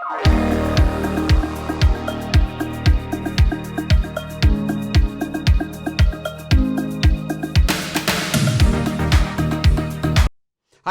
Hi,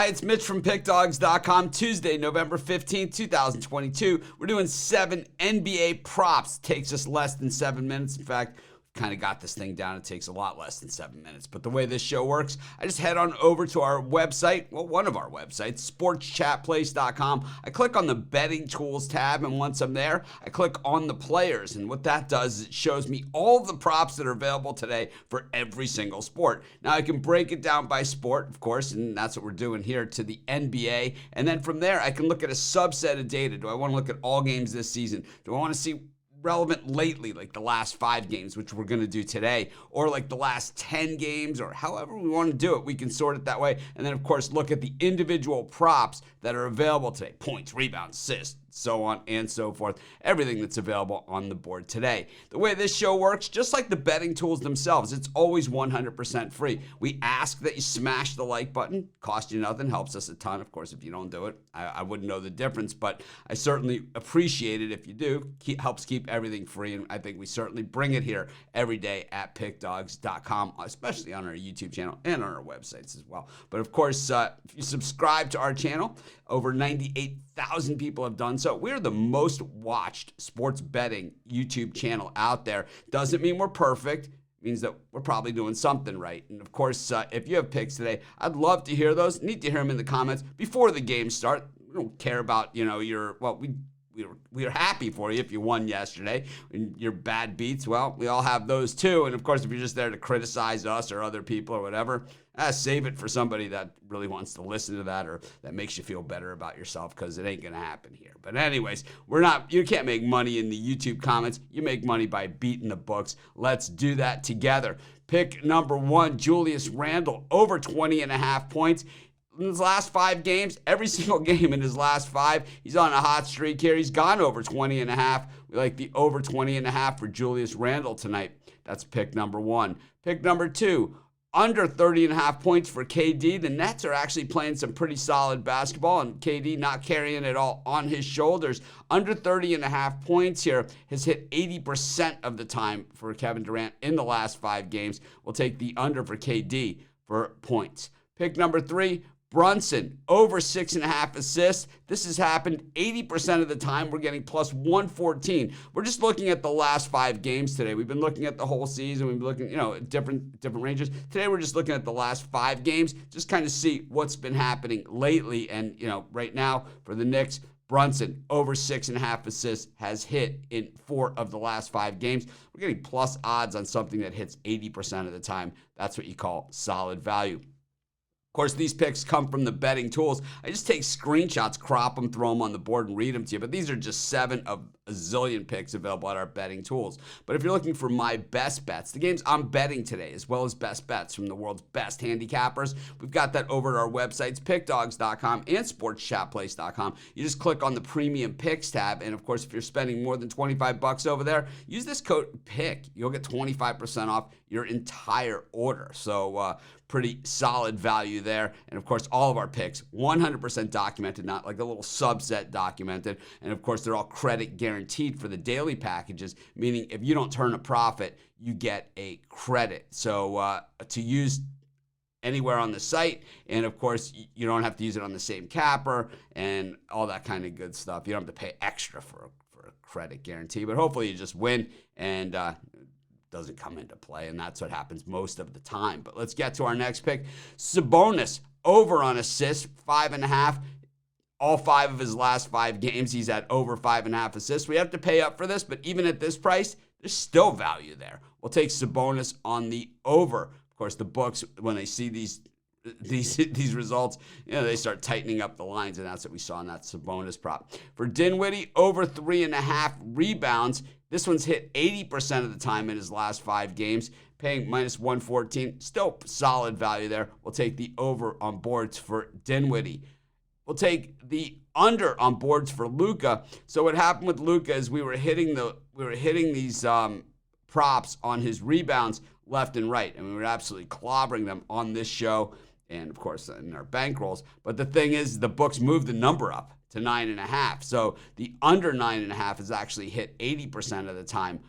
it's Mitch from PickDawgz.com. Tuesday, November 15th, 2022. We're doing 7 NBA props. Takes us less than 7 minutes. In fact, kind of got this thing down. It takes a lot less than 7 minutes. But the way this show works, I just head on over to our website, well, one of our websites, sportschatplace.com. I click on the betting tools tab, and once I'm there, I click on the players. And what that does is it shows me all the props that are available today for every single sport. Now, I can break it down by sport, of course, and that's what we're doing here, to the NBA. And then from there, I can look at a subset of data. Do I want to look at all games this season? Do I want to see relevant lately, like the last 5 games, which we're going to do today, or like the last 10 games, or however we want to do it? We can sort it that way. And then, of course, look at the individual props that are available today: points, rebounds, assists, so on and so forth. Everything that's available on the board today. The way this show works, just like the betting tools themselves, it's always 100% free. We ask that you smash the like button. Cost you nothing, helps us a ton. Of course, if you don't do it, I wouldn't know the difference, but I certainly appreciate it if you do. Helps keep everything free, and I think we certainly bring it here every day at PickDawgz.com, especially on our YouTube channel and on our websites as well. But of course, if you subscribe to our channel, over 98,000 people have done so. We're the most watched sports betting YouTube channel out there. Doesn't mean we're perfect. It means that we're probably doing something right. And of course, if you have picks today, I'd love to hear those. Need to hear them in the comments before the games start. We don't care about, we were happy for you if you won yesterday. And your bad beats, well, we all have those too. And of course, if you're just there to criticize us or other people or whatever, save it for somebody that really wants to listen to that or that makes you feel better about yourself, because it ain't going to happen here. But anyways, you can't make money in the YouTube comments. You make money by beating the books. Let's do that together. Pick number 1, Julius Randle, over 20.5 points. In his last 5 games, every single game in his last 5, he's on a hot streak here. He's gone over 20.5. We like the over 20.5 for Julius Randle tonight. That's pick number 1. Pick number 2, under 30.5 points for KD. The Nets are actually playing some pretty solid basketball, and KD not carrying it all on his shoulders. Under 30.5 points here has hit 80% of the time for Kevin Durant in the last 5 games. We'll take the under for KD for points. Pick number 3, Brunson, over 6.5 assists. This has happened 80% of the time. We're getting plus 114. We're just looking at the last 5 games today. We've been looking at the whole season. We've been looking, at different ranges. Today, we're just looking at the last 5 games, just kind of see what's been happening lately. And, right now for the Knicks, Brunson, over 6.5 assists, has hit in 4 of the last 5 games. We're getting plus odds on something that hits 80% of the time. That's what you call solid value. Of course, these picks come from the betting tools. I just take screenshots, crop them, throw them on the board, and read them to you. But these are just 7 of a zillion picks available at our betting tools. But if you're looking for my best bets, the games I'm betting today, as well as best bets from the world's best handicappers, we've got that over at our websites, PickDawgz.com and SportsChatPlace.com. You just click on the Premium Picks tab. And of course, if you're spending more than $25 over there, use this code PICK. You'll get 25% off your entire order. So, pretty solid value there. And of course, all of our picks, 100% documented, not like a little subset documented. And of course, they're all credit guaranteed for the daily packages, meaning if you don't turn a profit, you get a credit. So to use anywhere on the site, and of course, you don't have to use it on the same capper and all that kind of good stuff. You don't have to pay extra for a credit guarantee, but hopefully you just win and doesn't come into play, and that's what happens most of the time. But let's get to our next pick. Sabonis, over on assists, 5.5. All 5 of his last 5 games, he's at over 5.5 assists. We have to pay up for this, but even at this price, there's still value there. We'll take Sabonis on the over. Of course, the books, when they see these results, they start tightening up the lines, and that's what we saw in that Sabonis prop. For Dinwiddie, over 3.5 rebounds. This one's hit 80% of the time in his last 5 games, paying minus 114. Still solid value there. We'll take the over on boards for Dinwiddie. We'll take the under on boards for Luka. So what happened with Luka is we were hitting these props on his rebounds left and right, and we were absolutely clobbering them on this show and, of course, in our bankrolls. But the thing is, the books moved the number up to 9.5. So the under 9.5 is actually hit 80% of the time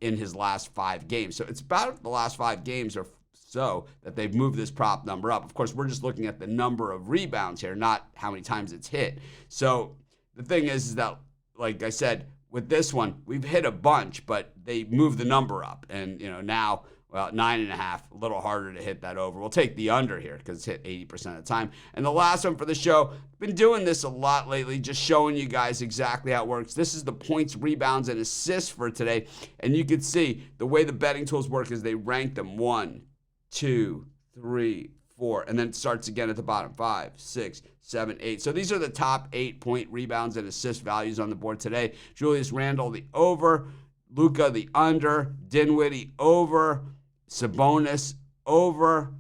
in his last 5 games. So it's about the last 5 games or so that they've moved this prop number up. Of course, we're just looking at the number of rebounds here, not how many times it's hit. So the thing is that, like I said, with this one, we've hit a bunch, but they moved the number up. And, now, well, 9.5, a little harder to hit that over. We'll take the under here because it's hit 80% of the time. And the last one for the show, been doing this a lot lately, just showing you guys exactly how it works. This is the points, rebounds, and assists for today. And you can see the way the betting tools work is they rank them 1, 2, 3, 4, and then it starts again at the bottom. 5, 6, 7, 8. So these are the top 8-point rebounds and assist values on the board today. Julius Randle, the over. Luka, the under. Dinwiddie, over. Sabonis, over.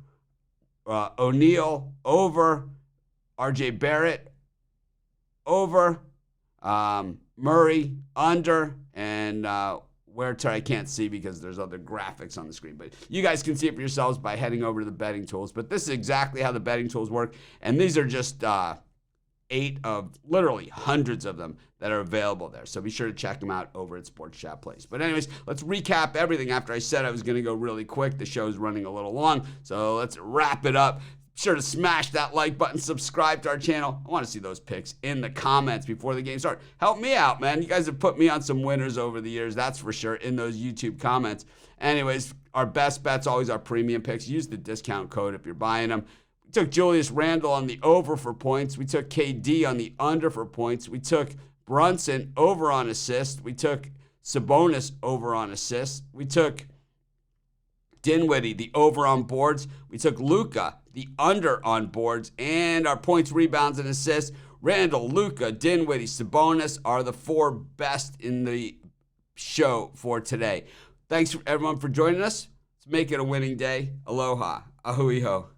O'Neal, over. RJ Barrett, over. Murray, under. And where to I can't see because there's other graphics on the screen. But you guys can see it for yourselves by heading over to the betting tools. But this is exactly how the betting tools work. And these are just 8 of literally hundreds of them that are available there. So be sure to check them out over at Sports Chat Plays. But anyways, let's recap everything after I said I was going to go really quick. The show's running a little long. So let's wrap it up. Be sure to smash that like button, subscribe to our channel. I want to see those picks in the comments before the game starts. Help me out, man. You guys have put me on some winners over the years, that's for sure, in those YouTube comments. Anyways, our best bets, always our premium picks. Use the discount code if you're buying them. We took Julius Randle on the over for points. We took KD on the under for points. We took Brunson over on assists. We took Sabonis over on assists. We took Dinwiddie, the over on boards. We took Luka, the under on boards. And our points, rebounds, and assists, Randle, Luka, Dinwiddie, Sabonis are the 4 best in the show for today. Thanks everyone for joining us. Let's make it a winning day. Aloha. Ahui ho.